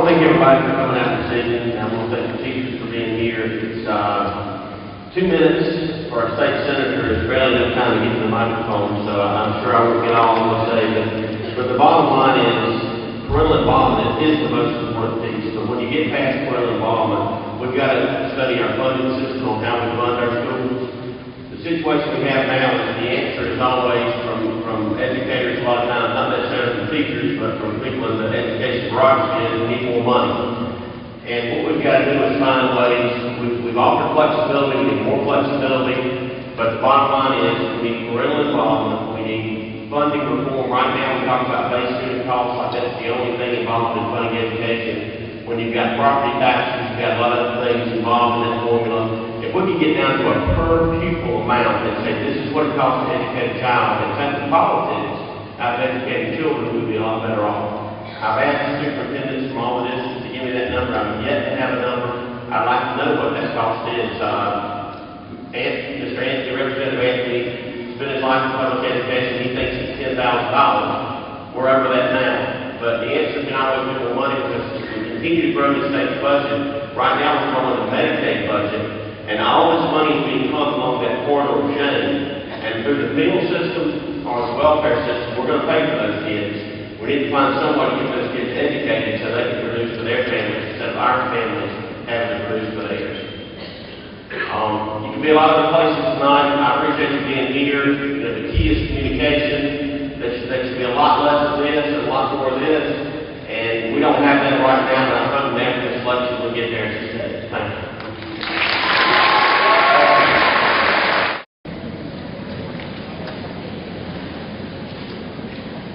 want to thank everybody for coming out this evening. I want to thank the teachers for being here. It's 2 minutes for our state senator is barely enough time to get to the microphone, so I'm sure I won't get all I want to say. But the bottom line is, parental involvement is the most important piece. So when you get past parental involvement, we've got to study our funding system on how we fund our schools. The situation we have now is the answer is always from educators, a lot of times, not necessarily from teachers, but from people in the education bureaucracy, is we need more money. And what we've got to do is find ways. We've offered flexibility, we need more flexibility, but the bottom line is we need parental involvement, we need funding reform. Right now we talk about base student costs like that's the only thing involved in funding education. When you've got property taxes, you've got a lot of other things involved in that formula. If we could get down to a per pupil amount and say this is what it costs to educate a child, and take the politics out of educating children, we'd be a lot better off. I've asked the superintendents from all of this to give me that number. I'm yet to have a number. I'd like to know what that cost is. Mr. Anthony, Representative Anthony, spent his life in public education. He thinks it's $10,000. We're over that now. But the answer can always be more money because we continue to grow the state's budget. Right now we're growing the Medicaid budget. And all this money is being pumped along that corridor of shame. And through the penal system or the welfare system, we're going to pay for those kids. We need to find some way to get those kids educated so they can produce for their families instead of our families having to produce for theirs. You can be a lot of other places tonight. I appreciate you being here. You know, the key is communication. There should be a lot less of this and a lot more of this. And we don't have that right now, but I'm hoping after this election we'll get there instead. Thank you.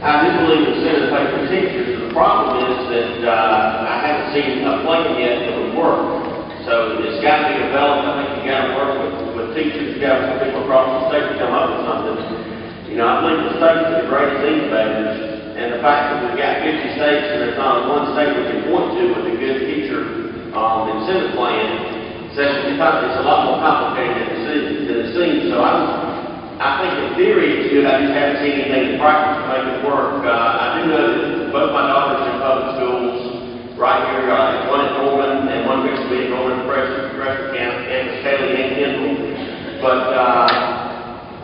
I do believe in incentive pay for teachers. The problem is that I haven't seen a plan yet that would work. So it's got to be developed. I think you've got to work with teachers. You've got to put people across the state to come up with something. You know, I believe the states are the greatest incubators, and the fact that we've got 50 states and there's not one state we can point to with a good teacher incentive plan says it's a lot more complicated than it seems. So I think in theory it's good. I just haven't seen anything in practice to make it work. I do know that both my daughters are in public schools right here, one at Norman and one fixed to be at Norman Preston campus, Haley and Kendall. But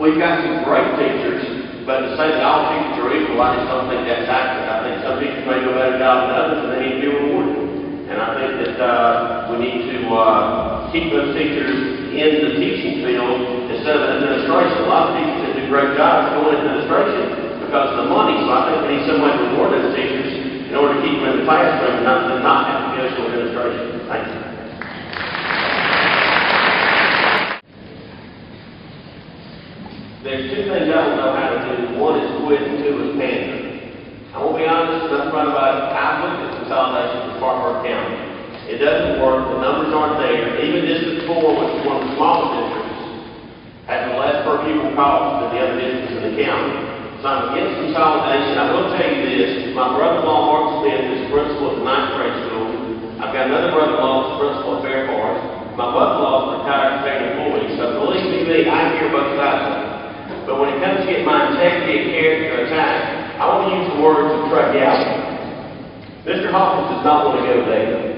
we've got some great teachers, but to say that all teachers are equal, I just don't think that's accurate. I think some teachers may do a better job than others, and they need to be rewarded. And I think that we need to keep those teachers in the teaching field instead of administration. A lot of teachers that do great jobs go in administration because of the money. So I think we need some way to reward those teachers in order to keep them in the classroom and not have to go to administration. Thank you. There's two things I don't know how to do. One is quit and two is pander. I won't be honest, nothing right about it. I've looked at consolidation for Spartanburg County. It doesn't work. The numbers aren't there. Even District 4, which is one of the smallest districts, has a less per pupil cost than the other districts in the county. So I'm against consolidation. I will tell you this. My brother-in-law, Mark Smith, is principal at the 9th grade school. I've got another brother-in-law who's principal at Fair Forest. My mother-in-law is a retired state employee. So believe me, I hear both sides of it. But when it comes to get my integrity and character attacked, I want to use the words of truckality. Mr. Hawkins does not want to go there.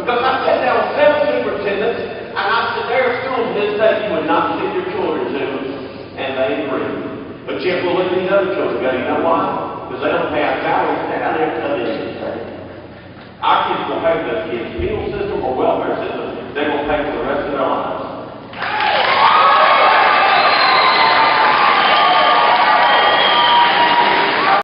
Because I sat down with 7 superintendents and I said, there are schools this state, you would not send your children to, and they agree. But yet we'll let these other children go. You know why? Because they don't pay our salaries, and I never come in. Our kids will pay those kids' bills